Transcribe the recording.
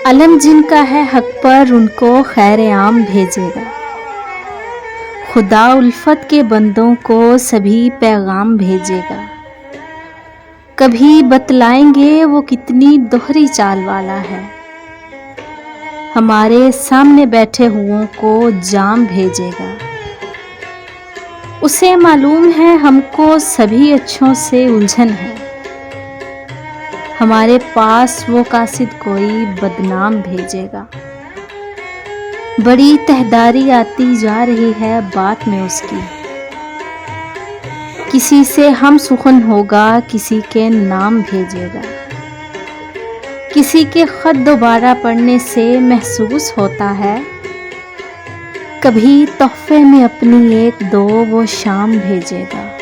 अलम जिनका है हक पर उनको खैर आम भेजेगा। खुदा उल्फत के बंदों को सभी पैगाम भेजेगा। कभी बतलाएंगे वो कितनी दोहरी चाल वाला है, हमारे सामने बैठे हुओं को जाम भेजेगा। उसे मालूम है हमको सभी अच्छों से उलझन है, हमारे पास वो कासिद कोई बदनाम भेजेगा। बड़ी तहदारी आती जा रही है बात में उसकी, किसी से हम सुखन होगा किसी के नाम भेजेगा। किसी के खत दोबारा पढ़ने से महसूस होता है, कभी तोहफे में अपनी एक दो वो शाम भेजेगा।